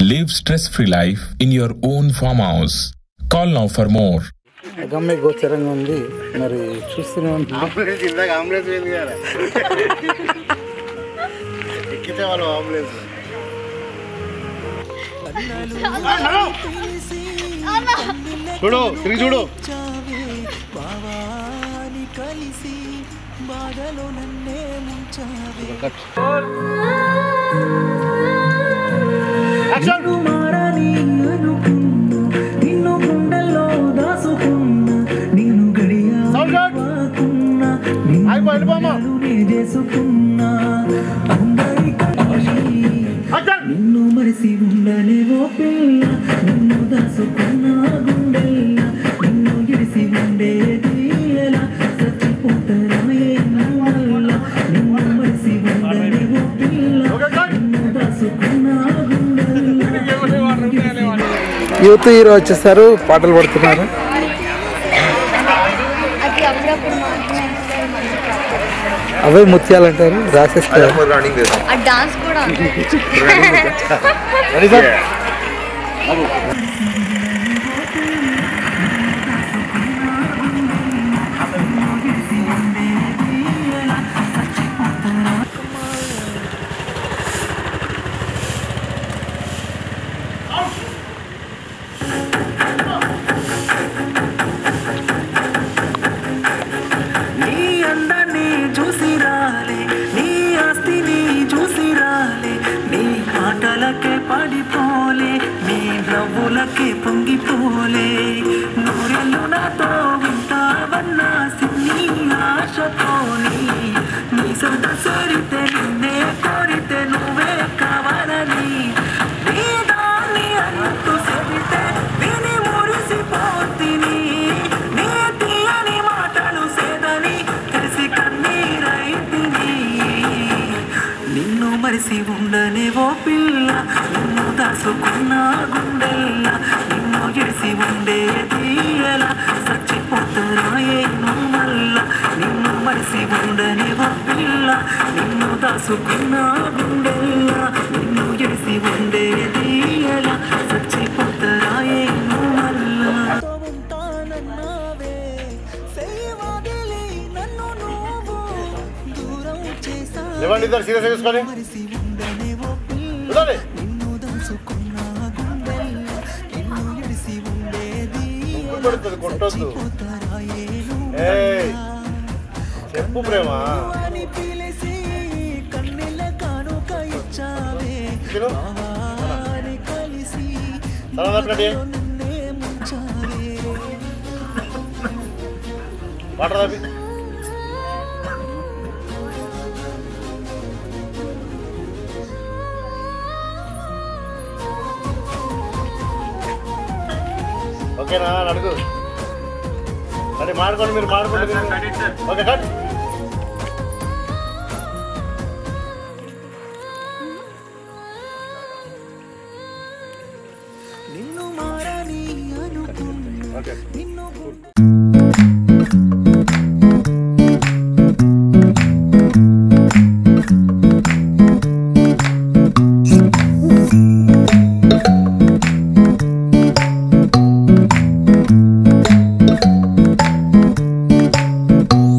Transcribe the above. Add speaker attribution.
Speaker 1: Live stress-free life in your own farmhouse. Call now for more.
Speaker 2: గమ్య గోచరంగా ఉంది. మరి చూస్తూనే ఉంటాం.
Speaker 3: చూడు తిరిగి చూడు.
Speaker 4: నిన్ను మరిసి ఉండనే ఓ పిల్ల నిన్ను దాసుకున్న గుండెల్ల నిన్ను ఇడిసి ఉండేది ఎలా చచ్చిపోతారా ఏమల్ల నిన్ను మరిసి ఉండనే ఓ పిల్ల నిన్ను దాసుకున్న గుండెల్ల.
Speaker 2: యూత్ హీరో వచ్చేసారు, పాటలు పడుతున్నారు. అవే ముత్యాలు అంటారు, రాసేస్తారు.
Speaker 5: డాన్స్ కూడా
Speaker 4: పడిపోలే నీ నవ్వులకే పొంగిపోలే నూరెళ్ళు నాతో వింటావన్నా సిన్ని ఆశతోని నీ సొంత సరితే నిన్నే కోరితే నువ్వే కావాలని నీ దాన్ని అంటూ సెబితే విని మురిసిపోతిని నీ తీయని మాటలు సేదని తెలిసి కన్నీరైతిని నిన్ను మరిసి ఉండనే ఓ పిల్ల నిన్ను దాసుకున్న గుండెల్ల నిన్ను ఎడిసి ఉండేది ఎలా చచ్చిపోతారా ఏమో మల్ల నిన్ను మరిసి ఉండనే ఓ పిల్ల నిన్ను దాసుకున్న గుండెల్ల నిన్ను ఎడిసి ఉండేది ఎలా చచ్చిపోతారా ఏమో మల్ల. ఉంటానన్నావే సేవదిలి నన్ను నువ్వు దూరం చేసావు మరిసి ఉండనే ఓ పిల్ల నిన్ను దాసుకున్న గుండెల్ల నిన్ను ఎడిసి ఉండేది చచ్చిపోతారా ఏమో
Speaker 3: చెప్పు ప్రేమ
Speaker 4: అని పిలిచి కన్నెల కానుక ఇచ్చావే బావాని కలిసి నిన్నే ముంచావే.
Speaker 3: వాటర్ ఓకేనా అడుగు అంటే మాడుకోండి, మీరు మాడుకోండి. Okay cut.
Speaker 4: నిన్ను మారని అనుకున్నా నిన్ను